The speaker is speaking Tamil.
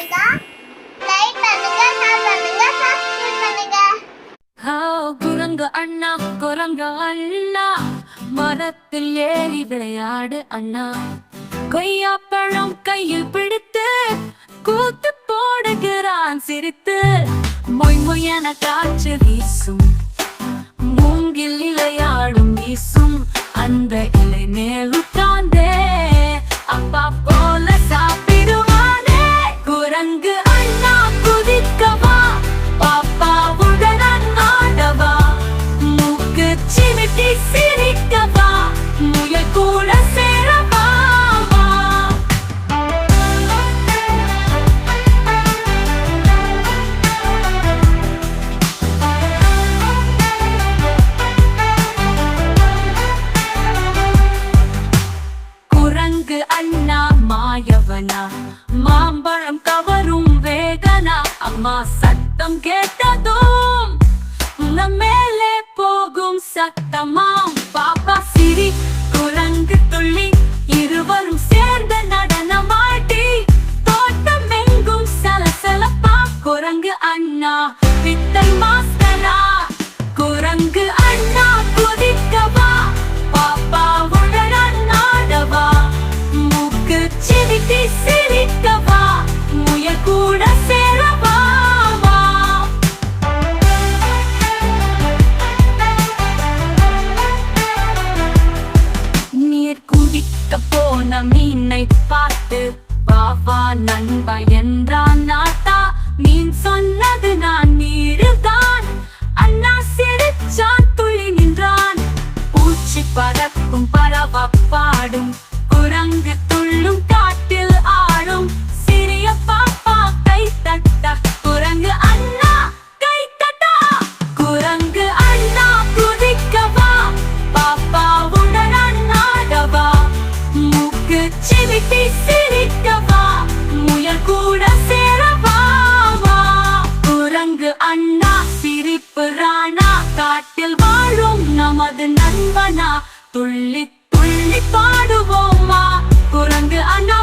பண்ணுங்க, லைக் பண்ணுங்க, ஷேர் பண்ணுங்க, சப்ஸ்கிரைப் பண்ணுங்க. குரங்கு அண்ணா குரங்கு அண்ணா மரத்தில் ஏறி விளையாடு அண்ணா. கொய்யாப்பழம் கையில் பிடித்து கூத்து போடுகிறான் சிரித்து. மொய் மொய்யென காற்று வீசும், மூங்கில் இலையாடும் வீசும். அந்த இலை மேல் உட்கார்ந்தே அப்பா போல சாப்பிடுவானே. குரங்கு அண்ணா குதிக்கவா, பாப்பாவுடன் ஆடவா. மூக்கு சிமிட்டி சிரிக்கவா, முயல் கூட சேரவா. குரங்கு அண்ணா மாயவனா, மாம்பழம் கவரும் வேகனா. அம்மா சத்தம் கேட்டதும் நம் மேலே போகும் சத்தமாம். பாப்பா சிரி, குரங்கு துள்ளி, இருவரும் சேர்ந்து நடனமாடி. தோட்டம் எங்கும் சலசலப்பா. குரங்கு அண்ணா வித்தை மாஸ்டரா. குரங்கு அண்ணா குதிக்கவா, பாப்பாவுடன் ஆடவா. மூக்கு சிமிட்டி சிரிக்கவா, முயல் கூட சேரவா. நீர் குடிக்க போன மீனை பார்த்து பாவா நண்பா என்றான் நாத்தா. மீன் சொன்னது நான் நீருதான். அண்ணா சிரிச்சான், துள்ளி நின்றான். பூச்சி பறக்கும் பறவை பாடும், குரங்கு துள்ளும் காட்டில் ஆடும். சிறிய பாப்பா கை தட்ட, குரங்கு அண்ணா கை தட்டா. குரங்கு அண்ணா குதிக்கவா, பாப்பாவுடன் ஆடவா. மூக்கு சிமிட்டி சிரிக்கவா, முயல் கூட சேரவா. குரங்கு அண்ணா சிரிப்பு ராணா, காட்டில் வாழும் நமது நண்பனா. துள்ளி துள்ளி பாடுவோமா, குரங்கு அண்ணா.